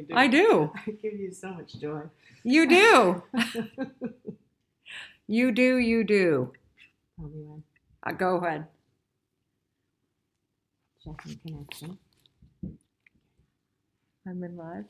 do. I do. I give you so much joy. You do. You do. You do. I'll be right. Go ahead. Checking connection. I'm in live.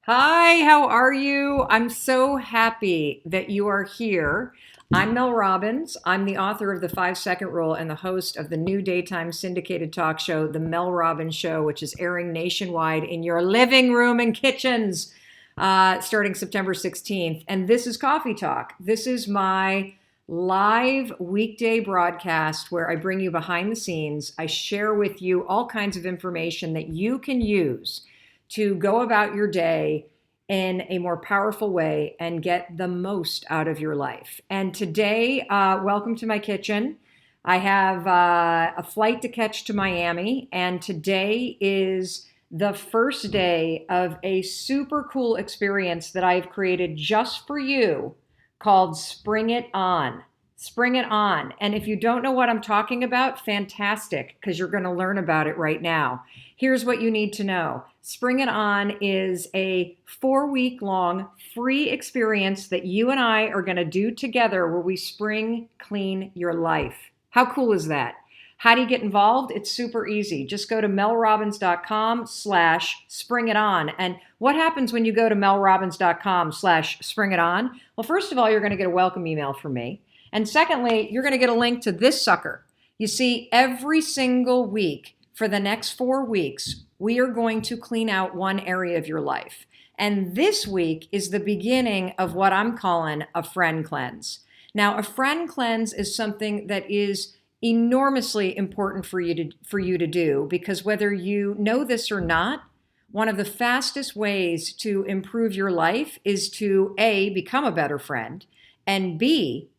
Hi, how are you? I'm so happy that you are here. I'm Mel Robbins. I'm the author of The 5-Second Rule and the host of the new daytime syndicated talk show, The Mel Robbins Show, which is airing nationwide in your living room and kitchens starting September 16th. And this is Coffee Talk. This is my live weekday broadcast where I bring you behind the scenes. I share with you all kinds of information that you can use to go about your day in a more powerful way and get the most out of your life. And today, welcome to my kitchen. I have a flight to catch to Miami, and today is the first day of a super cool experience that I've created just for you called Spring It On. Spring It On. And if you don't know what I'm talking about, fantastic, because you're going to learn about it right now. Here's what you need to know. Spring It On is a 4-week-long free experience that you and I are going to do together where we spring clean your life. How cool is that? How do you get involved? It's super easy. Just go to melrobbins.com/springiton. And what happens when you go to melrobbins.com/springiton? Well, first of all, you're going to get a welcome email from me. And secondly, you're going to get a link to this sucker. You see, every single week for the next 4 weeks, we are going to clean out one area of your life. And this week is the beginning of what I'm calling a friend cleanse. Now, a friend cleanse is something that is enormously important for you to do, because whether you know this or not, one of the fastest ways to improve your life is to A, become a better friend, and B,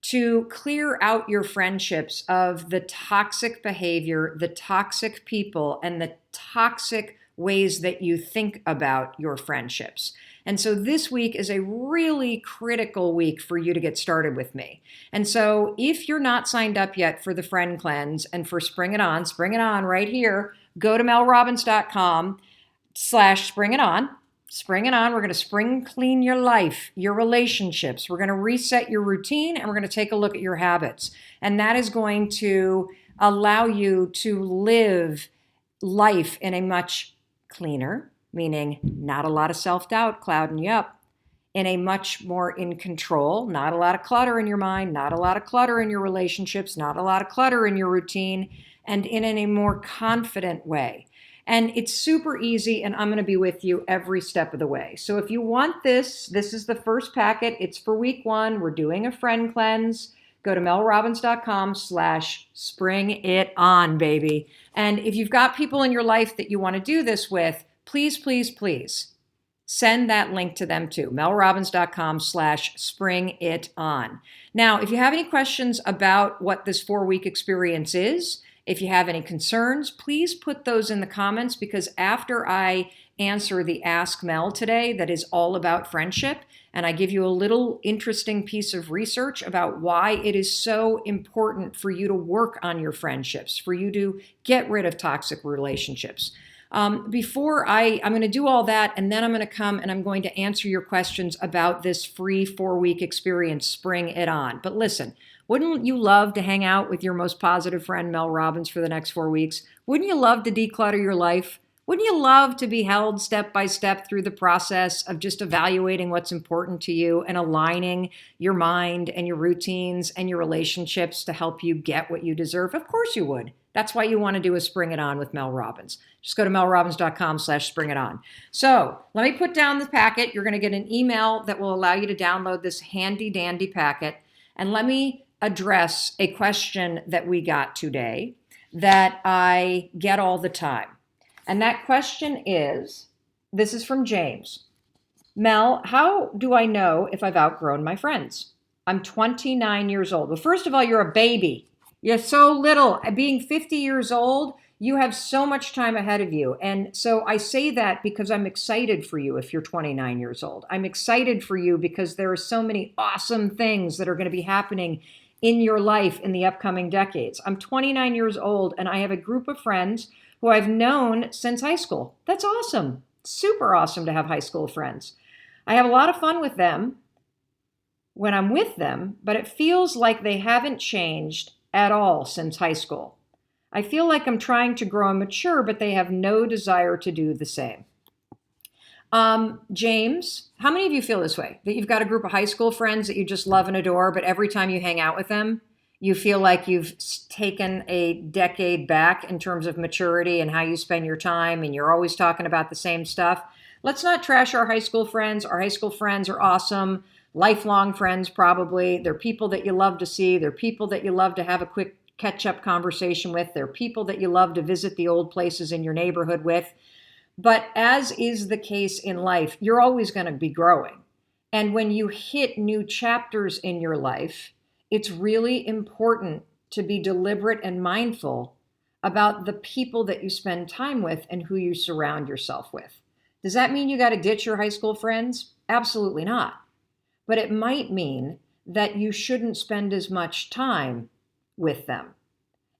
to clear out your friendships of the toxic behavior, the toxic people, and the toxic ways that you think about your friendships. And so this week is a really critical week for you to get started with me. And so if you're not signed up yet for the Friend Cleanse and for Spring It On right here, go to melrobbins.com/springiton. Spring it on. We're going to spring clean your life, your relationships. We're going to reset your routine, and we're going to take a look at your habits. And that is going to allow you to live life in a much cleaner, meaning not a lot of self-doubt clouding you up, in a much more in control, not a lot of clutter in your mind, not a lot of clutter in your relationships, not a lot of clutter in your routine, and in a more confident way. And it's super easy, and I'm going to be with you every step of the way. So if you want this is the first packet. It's for week 1. We're doing a friend cleanse. Go to melrobbins.com/springiton, baby. And if you've got people in your life that you want to do this with, please, please, please send that link to them too. melrobbins.com/springiton. Now, if you have any questions about what this 4-week experience is, if you have any concerns, please put those in the comments, because after I answer the Ask Mel today that is all about friendship, and I give you a little interesting piece of research about why it is so important for you to work on your friendships, for you to get rid of toxic relationships. I'm going to do all that, and then I'm going to come and I'm going to answer your questions about this free 4-week experience, Spring It On. But listen, wouldn't you love to hang out with your most positive friend, Mel Robbins, for the next 4 weeks? Wouldn't you love to declutter your life? Wouldn't you love to be held step by step through the process of just evaluating what's important to you and aligning your mind and your routines and your relationships to help you get what you deserve? Of course you would. That's why you want to do a Spring It On with Mel Robbins. Just go to melrobbins.com/springiton. So let me put down the packet. You're going to get an email that will allow you to download this handy dandy packet. And let me address a question that we got today that I get all the time. And that question is, this is from James. Mel, how do I know if I've outgrown my friends? I'm 29 years old. Well, first of all, you're a baby. You're so little. Being 50 years old, you have so much time ahead of you. And so I say that because I'm excited for you if you're 29 years old. I'm excited for you because there are so many awesome things that are going to be happening in your life in the upcoming decades. I'm 29 years old, and I have a group of friends who I've known since high school. That's awesome. Super awesome to have high school friends. I have a lot of fun with them when I'm with them, but it feels like they haven't changed at all since high school. I feel like I'm trying to grow and mature, but they have no desire to do the same. James, how many of you feel this way? That you've got a group of high school friends that you just love and adore, but every time you hang out with them, you feel like you've taken a decade back in terms of maturity and how you spend your time, and you're always talking about the same stuff. Let's not trash our high school friends. Our high school friends are awesome. Lifelong friends, probably. They're people that you love to see. They're people that you love to have a quick catch-up conversation with. They're people that you love to visit the old places in your neighborhood with. But as is the case in life, you're always going to be growing. And when you hit new chapters in your life, it's really important to be deliberate and mindful about the people that you spend time with and who you surround yourself with. Does that mean you got to ditch your high school friends? Absolutely not. But it might mean that you shouldn't spend as much time with them.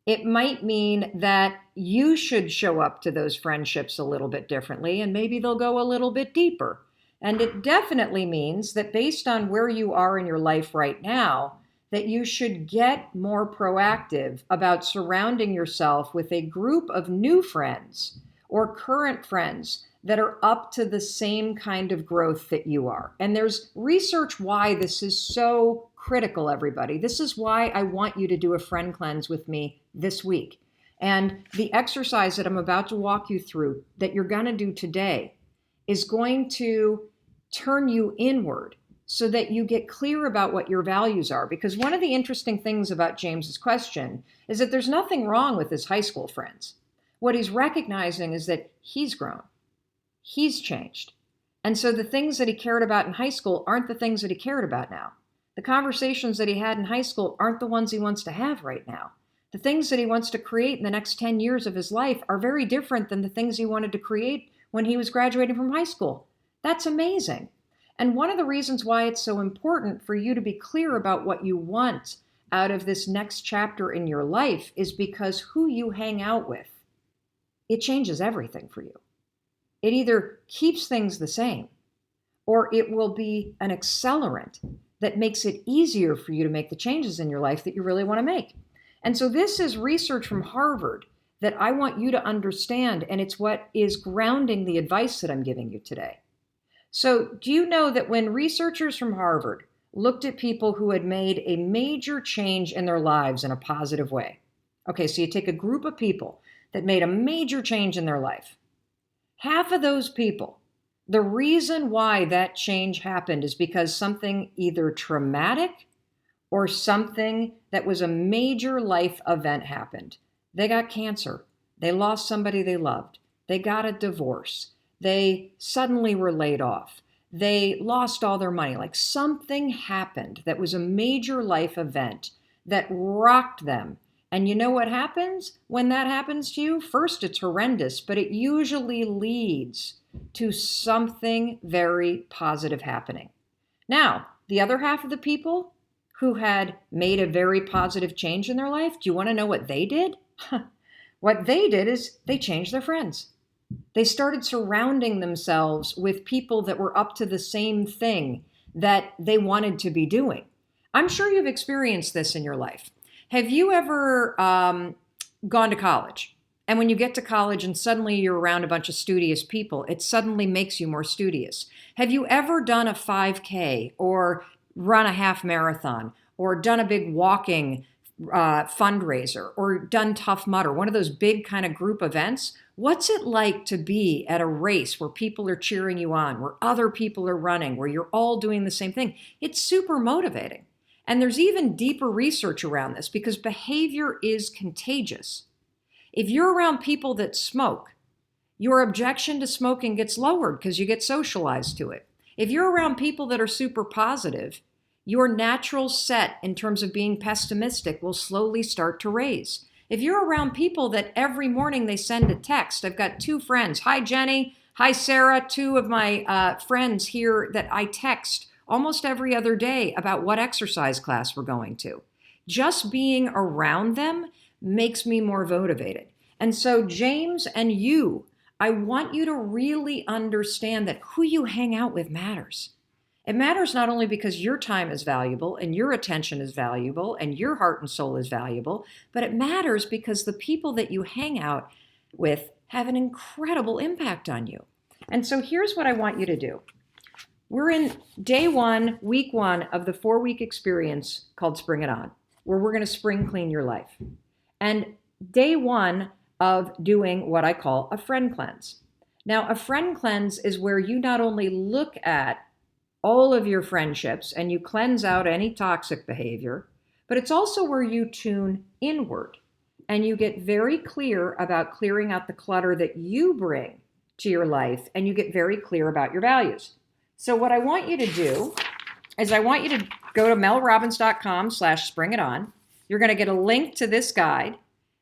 It might mean that you should show up to those friendships a little bit differently, and maybe they'll go a little bit deeper. And it definitely means that based on where you are in your life right now, that you should get more proactive about surrounding yourself with a group of new friends or current friends that are up to the same kind of growth that you are. And there's research why this is so critical, everybody. This is why I want you to do a friend cleanse with me this week. And the exercise that I'm about to walk you through that you're going to do today is going to turn you inward so that you get clear about what your values are. Because one of the interesting things about James's question is that there's nothing wrong with his high school friends. What he's recognizing is that he's grown. He's changed. And so the things that he cared about in high school aren't the things that he cared about now. The conversations that he had in high school aren't the ones he wants to have right now. The things that he wants to create in the next 10 years of his life are very different than the things he wanted to create when he was graduating from high school. That's amazing. And one of the reasons why it's so important for you to be clear about what you want out of this next chapter in your life is because who you hang out with, it changes everything for you. It either keeps things the same, or it will be an accelerant that makes it easier for you to make the changes in your life that you really want to make. And so this is research from Harvard that I want you to understand, and it's what is grounding the advice that I'm giving you today. So do you know that when researchers from Harvard looked at people who had made a major change in their lives in a positive way? Okay, so you take a group of people that made a major change in their life. Half of those people, the reason why that change happened is because something either traumatic or something that was a major life event happened. They got cancer. They lost somebody they loved. They got a divorce. They suddenly were laid off. They lost all their money. Like something happened that was a major life event that rocked them. And you know what happens when that happens to you? First, it's horrendous, but it usually leads to something very positive happening. Now, the other half of the people who had made a very positive change in their life, do you want to know what they did? What they did is they changed their friends. They started surrounding themselves with people that were up to the same thing that they wanted to be doing. I'm sure you've experienced this in your life. Have you ever gone to college? And when you get to college and suddenly you're around a bunch of studious people, it suddenly makes you more studious. Have you ever done a 5K or run a half marathon or done a big walking fundraiser or done Tough Mudder, one of those big kind of group events? What's it like to be at a race where people are cheering you on, where other people are running, where you're all doing the same thing? It's super motivating. And there's even deeper research around this because behavior is contagious. If you're around people that smoke, your objection to smoking gets lowered because you get socialized to it. If you're around people that are super positive, your natural set in terms of being pessimistic will slowly start to raise. If you're around people that every morning they send a text, I've got two friends. Hi, Jenny. Hi, Sarah. Two of my friends here that I text almost every other day about what exercise class we're going to. Just being around them makes me more motivated. And so, James and you, I want you to really understand that who you hang out with matters. It matters not only because your time is valuable and your attention is valuable and your heart and soul is valuable, but it matters because the people that you hang out with have an incredible impact on you. And so here's what I want you to do. We're in day 1, week 1 of the 4-week experience called Spring It On, where we're going to spring clean your life. And day 1 of doing what I call a friend cleanse. Now, a friend cleanse is where you not only look at all of your friendships and you cleanse out any toxic behavior, but it's also where you tune inward and you get very clear about clearing out the clutter that you bring to your life, and you get very clear about your values. So what I want you to do is I want you to go to melrobbins.com/springiton. You're going to get a link to this guide.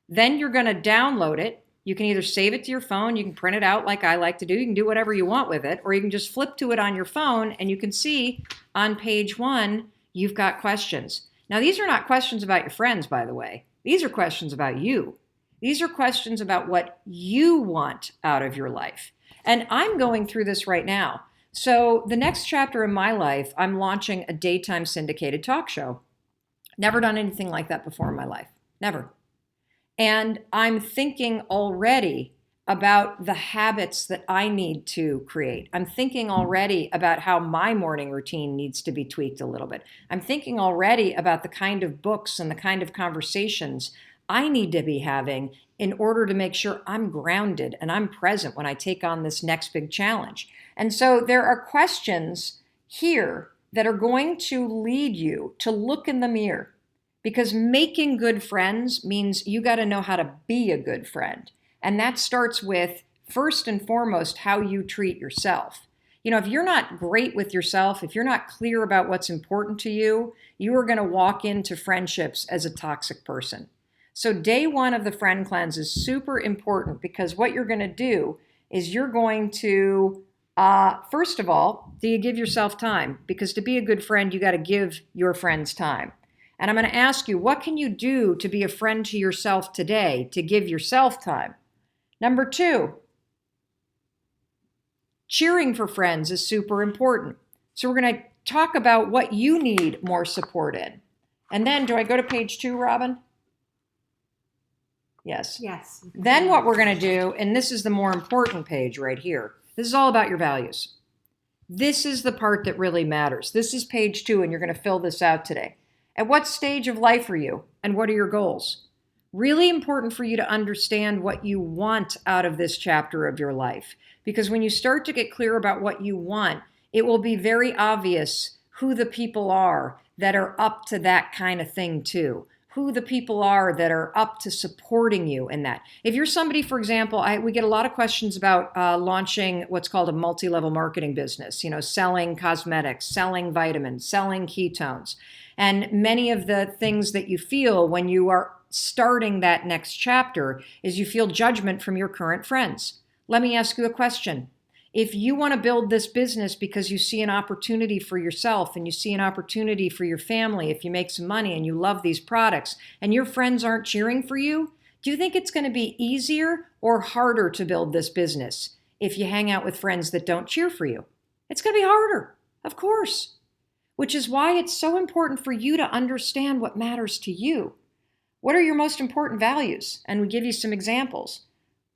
Then you're going to download it. You can either save it to your phone, you can print it out like I like to do, you can do whatever you want with it, or you can just flip to it on your phone and you can see on page 1, you've got questions. Now, these are not questions about your friends, by the way. These are questions about you. These are questions about what you want out of your life. And I'm going through this right now. So the next chapter in my life, I'm launching a daytime syndicated talk show. Never done anything like that before in my life. Never. And I'm thinking already about the habits that I need to create. I'm thinking already about how my morning routine needs to be tweaked a little bit. I'm thinking already about the kind of books and the kind of conversations I need to be having in order to make sure I'm grounded and I'm present when I take on this next big challenge. And so there are questions here that are going to lead you to look in the mirror. Because making good friends means you got to know how to be a good friend. And that starts with, first and foremost, how you treat yourself. You know, if you're not great with yourself, if you're not clear about what's important to you, you are going to walk into friendships as a toxic person. So day 1 of the friend cleanse is super important because what you're going to do is you're going to, first of all, do you give yourself time? Because to be a good friend, you got to give your friends time. And I'm going to ask you, what can you do to be a friend to yourself today, to give yourself time? Number 2, cheering for friends is super important. So we're going to talk about what you need more support in. And then, do I go to page 2, Robin? Yes. Yes. Then what we're going to do, and this is the more important page right here, this is all about your values. This is the part that really matters. This is page 2, and you're going to fill this out today. At what stage of life are you, and what are your goals? Really important for you to understand what you want out of this chapter of your life. Because when you start to get clear about what you want, it will be very obvious who the people are that are up to that kind of thing too. Who the people are that are up to supporting you in that. If you're somebody, for example, we get a lot of questions about launching what's called a multi-level marketing business, you know, selling cosmetics, selling vitamins, selling ketones. And many of the things that you feel when you are starting that next chapter is you feel judgment from your current friends. Let me ask you a question. If you want to build this business because you see an opportunity for yourself and you see an opportunity for your family, if you make some money and you love these products and your friends aren't cheering for you, do you think it's going to be easier or harder to build this business if you hang out with friends that don't cheer for you? It's going to be harder, of course. Which is why it's so important for you to understand what matters to you. What are your most important values? And we give you some examples.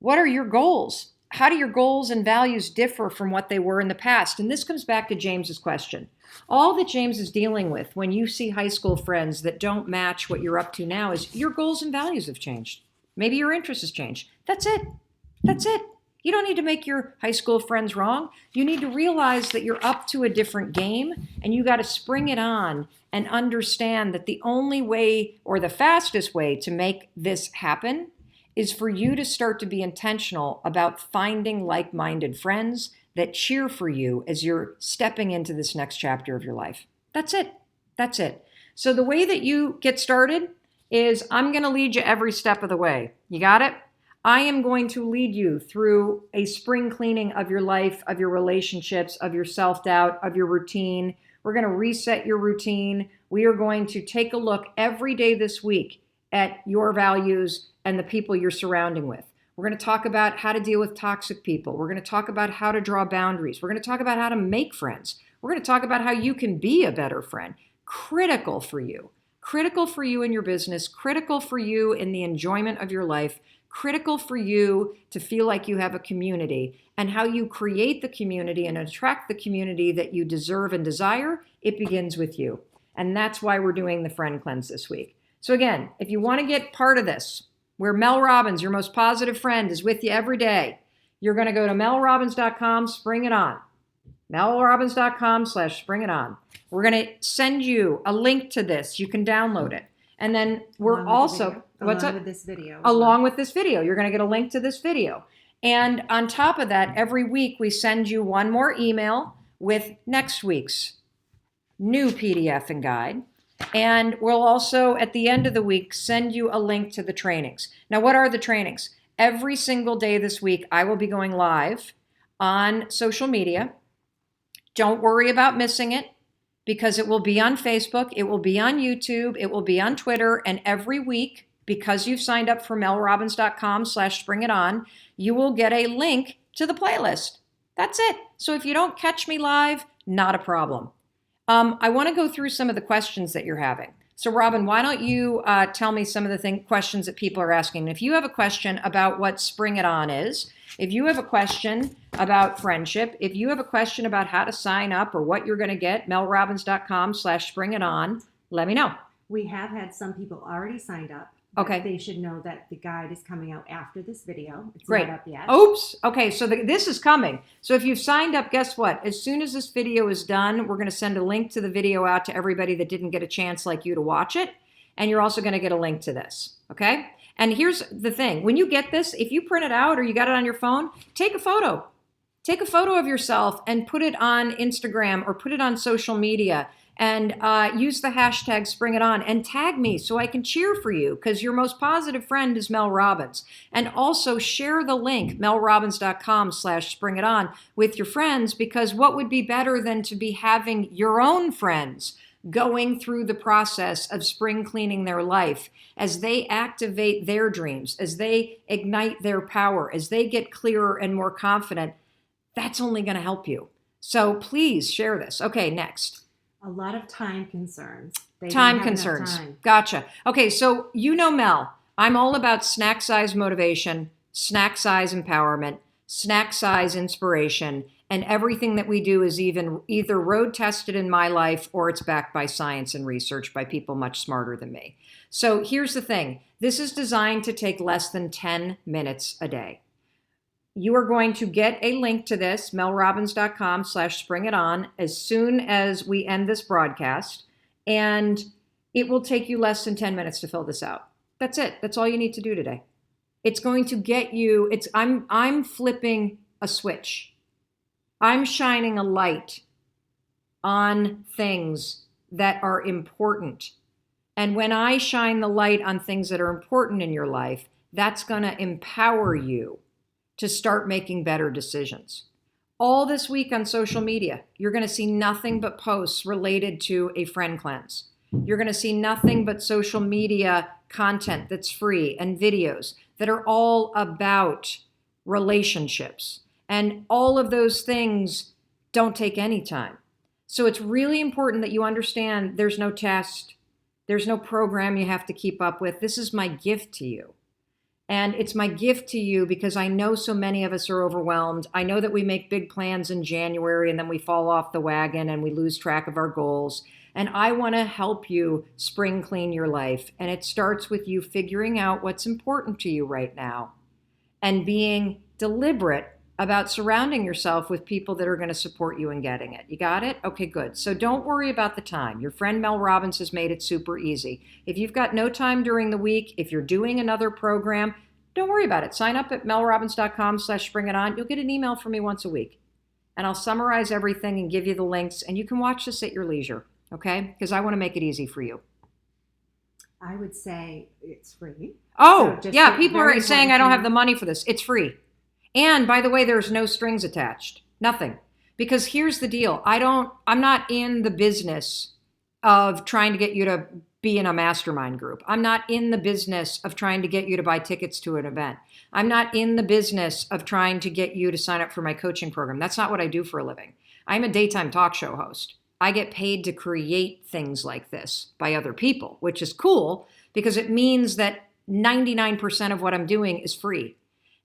What are your goals? How do your goals and values differ from what they were in the past? And this comes back to James's question. All that James is dealing with when you see high school friends that don't match what you're up to now is your goals and values have changed. Maybe your interest has changed. That's it. That's it. You don't need to make your high school friends wrong. You need to realize that you're up to a different game and you got to spring it on and understand that the only way or the fastest way to make this happen is for you to start to be intentional about finding like-minded friends that cheer for you as you're stepping into this next chapter of your life. That's it. That's it. So the way that you get started is I'm going to lead you every step of the way. You got it? I am going to lead you through a spring cleaning of your life, of your relationships, of your self-doubt, of your routine. We're going to reset your routine. We are going to take a look every day this week at your values and the people you're surrounding with. We're going to talk about how to deal with toxic people. We're going to talk about how to draw boundaries. We're going to talk about how to make friends. We're going to talk about how you can be a better friend. Critical for you in your business, critical for you in the enjoyment of your life, critical for you to feel like you have a community, and how you create the community and attract the community that you deserve and desire. It begins with you. And that's why we're doing the Friend Cleanse this week. So again, if you want to get part of this, where Mel Robbins, your most positive friend, is with you every day, you're going to go to melrobbins.com, spring it on. melrobbins.com/springItOn. We're going to send you a link to this. You can download it. And then we're also, along with this video. Along with this video. You're going to get a link to this video. And on top of that, every week we send you one more email with next week's new PDF and guide. And we'll also, at the end of the week, send you a link to the trainings. Now, what are the trainings? Every single day this week, I will be going live on social media. Don't worry about missing it, because it will be on Facebook, it will be on YouTube, it will be on Twitter, and every week, because you've signed up for melrobbins.com/springiton, you will get a link to the playlist. That's it. So if you don't catch me live, not a problem. I want to go through some of the questions that you're having. So Robin, why don't you tell me some of the questions that people are asking? If you have a question about what Spring It On is, if you have a question about friendship, if you have a question about how to sign up or what you're going to get, melrobbins.com/springiton, let me know. We have had some people already signed up. Okay. They should know that the guide is coming out after this video. It's Great. not up yet. Oops. Okay, so this is coming. So if you've signed up, guess what? As soon as this video is done, we're going to send a link to the video out to everybody that didn't get a chance like you to watch it. And you're also going to get a link to this. Okay? And here's the thing. When you get this, if you print it out or you got it on your phone, take a photo. Take a photo of yourself and put it on Instagram or put it on social media. And use the hashtag #SpringItOn and tag me so I can cheer for you, because your most positive friend is Mel Robbins. And also share the link, melrobbins.com/springiton, with your friends, because what would be better than to be having your own friends going through the process of spring cleaning their life as they activate their dreams, as they ignite their power, as they get clearer and more confident. That's only going to help you. So please share this. Okay, next. A lot of time concerns. Time concerns. Gotcha. Okay, so you know Mel. I'm all about snack size motivation, snack size empowerment, snack size inspiration, and everything that we do is either road tested in my life or it's backed by science and research by people much smarter than me. So here's the thing. This is designed to take less than 10 minutes a day. You are going to get a link to this, melrobbins.com/springiton, as soon as we end this broadcast, and it will take you less than 10 minutes to fill this out. That's it. That's all you need to do today. It's going to get you, I'm flipping a switch. I'm shining a light on things that are important. And when I shine the light on things that are important in your life, that's going to empower you to start making better decisions. All this week on social media, you're going to see nothing but posts related to a friend cleanse. You're going to see nothing but social media content that's free and videos that are all about relationships. And all of those things don't take any time. So it's really important that you understand there's no test, there's no program you have to keep up with. This is my gift to you. And it's my gift to you because I know so many of us are overwhelmed. I know that we make big plans in January and then we fall off the wagon and we lose track of our goals. And I want to help you spring clean your life. And it starts with you figuring out what's important to you right now and being deliberate about surrounding yourself with people that are going to support you in getting it. You got it? Okay, good. So don't worry about the time. Your friend Mel Robbins has made it super easy. If you've got no time during the week, if you're doing another program, don't worry about it. Sign up at melrobbins.com/springiton. You'll get an email from me once a week. And I'll summarize everything and give you the links, and you can watch this at your leisure, okay? Because I want to make it easy for you. I would say it's free. Oh, So yeah, people are very saying I don't important have the money for this. It's free. And by the way, there's no strings attached. Nothing. Because here's the deal. I'm not in the business of trying to get you to be in a mastermind group. I'm not in the business of trying to get you to buy tickets to an event. I'm not in the business of trying to get you to sign up for my coaching program. That's not what I do for a living. I'm a daytime talk show host. I get paid to create things like this by other people, which is cool because it means that 99% of what I'm doing is free.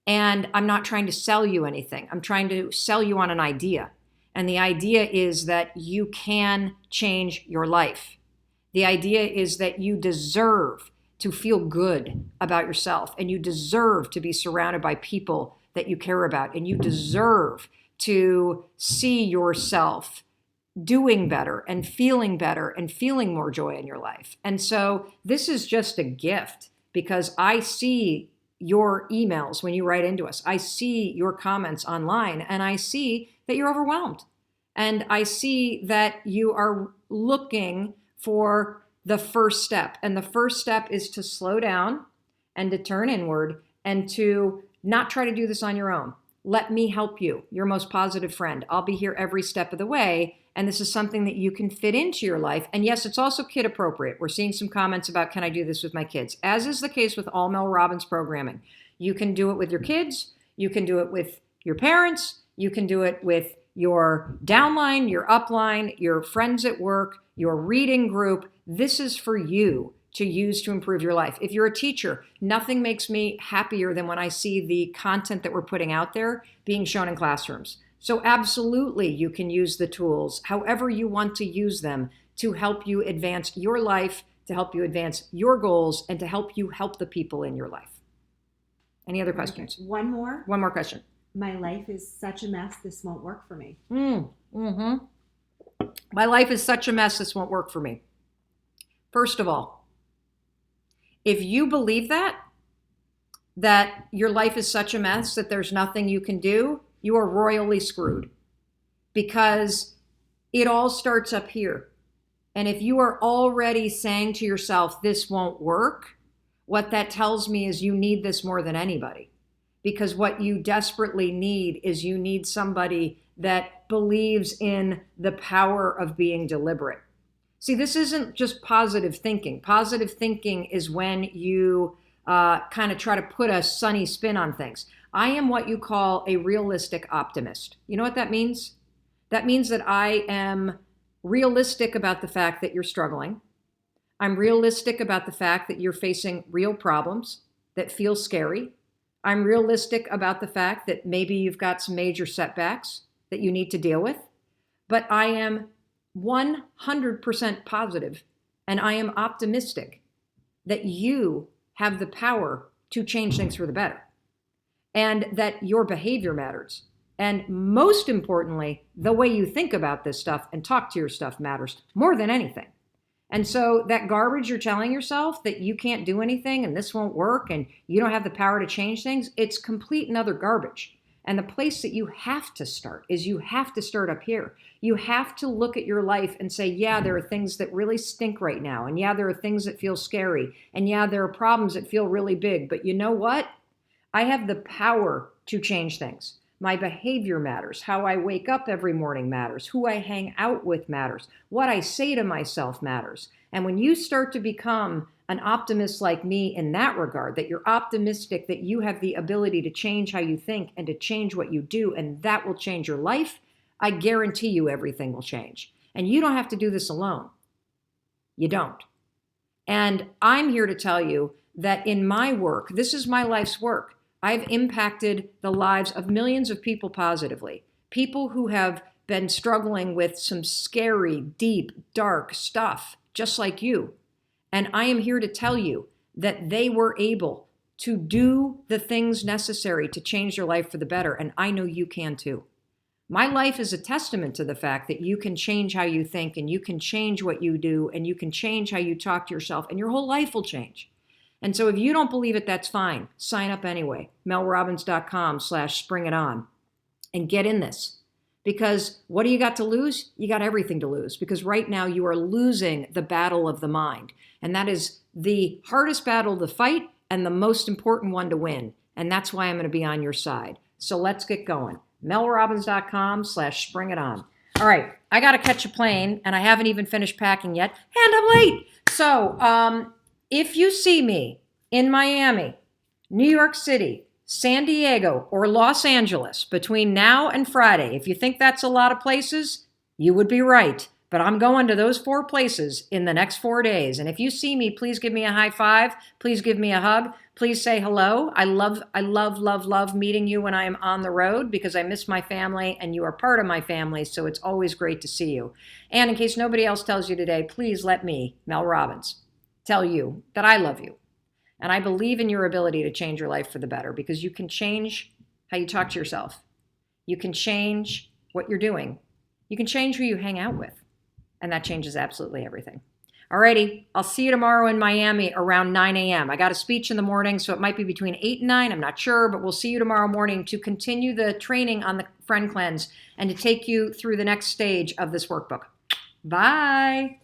And I'm not trying to sell you anything. I'm trying to sell you on an idea. And the idea is that you can change your life. The idea is that you deserve to feel good about yourself, and you deserve to be surrounded by people that you care about, and you deserve to see yourself doing better and feeling more joy in your life. And so this is just a gift because I see your emails when you write into us. I see your comments online, and I see that you're overwhelmed. And I see that you are looking for the first step. And the first step is to slow down and to turn inward and to not try to do this on your own. Let me help you, your most positive friend. I'll be here every step of the way. And this is something that you can fit into your life. And yes, it's also kid appropriate. We're seeing some comments about, can I do this with my kids? As is the case with all Mel Robbins programming. You can do it with your kids. You can do it with your parents. You can do it with your downline, your upline, your friends at work, your reading group. This is for you to use to improve your life. If you're a teacher, nothing makes me happier than when I see the content that we're putting out there being shown in classrooms. So absolutely, you can use the tools however you want to use them to help you advance your life, to help you advance your goals, and to help you help the people in your life. Any other questions? Okay. One more. One more question. My life is such a mess, this won't work for me. My life is such a mess, this won't work for me. First of all, if you believe that your life is such a mess that there's nothing you can do, you are royally screwed because it all starts up here. And if you are already saying to yourself, this won't work, what that tells me is you need this more than anybody. Because what you desperately need is you need somebody that believes in the power of being deliberate. See, this isn't just positive thinking. Positive thinking is when you kind of try to put a sunny spin on things. I am what you call a realistic optimist. You know what that means? That means that I am realistic about the fact that you're struggling. I'm realistic about the fact that you're facing real problems that feel scary. I'm realistic about the fact that maybe you've got some major setbacks that you need to deal with. But I am 100% positive, and I am optimistic that you have the power to change things for the better, and that your behavior matters. And most importantly, the way you think about this stuff and talk to your stuff matters more than anything. And so that garbage you're telling yourself that you can't do anything and this won't work and you don't have the power to change things, it's complete and utter garbage. And the place that you have to start is you have to start up here. You have to look at your life and say, yeah, there are things that really stink right now. And yeah, there are things that feel scary. And yeah, there are problems that feel really big. But you know what? I have the power to change things. My behavior matters. How I wake up every morning matters. Who I hang out with matters. What I say to myself matters. And when you start to become an optimist like me in that regard, that you're optimistic that you have the ability to change how you think and to change what you do, and that will change your life, I guarantee you everything will change. And you don't have to do this alone. You don't. And I'm here to tell you that in my work, this is my life's work. I've impacted the lives of millions of people positively. People who have been struggling with some scary, deep, dark stuff, just like you. And I am here to tell you that they were able to do the things necessary to change their life for the better. And I know you can too. My life is a testament to the fact that you can change how you think and you can change what you do and you can change how you talk to yourself and your whole life will change. And so if you don't believe it, that's fine. Sign up anyway. melrobbins.com/springiton and get in this. Because what do you got to lose? You got everything to lose. Because right now you are losing the battle of the mind. And that is the hardest battle to fight and the most important one to win. And that's why I'm going to be on your side. So let's get going. melrobbins.com/springiton. All right, I got to catch a plane and I haven't even finished packing yet. And I'm late. So, if you see me in Miami, New York City, San Diego, or Los Angeles between now and Friday, if you think that's a lot of places, you would be right. But I'm going to those 4 places in the next 4 days. And if you see me, please give me a high five. Please give me a hug. Please say hello. I love meeting you when I am on the road because I miss my family and you are part of my family. So it's always great to see you. And in case nobody else tells you today, please let me, Mel Robbins, tell you that I love you. And I believe in your ability to change your life for the better because you can change how you talk to yourself. You can change what you're doing. You can change who you hang out with. And that changes absolutely everything. Alrighty, I'll see you tomorrow in Miami around 9 a.m. I got a speech in the morning, so it might be between 8 and 9. I'm not sure, but we'll see you tomorrow morning to continue the training on the Friend Cleanse and to take you through the next stage of this workbook. Bye.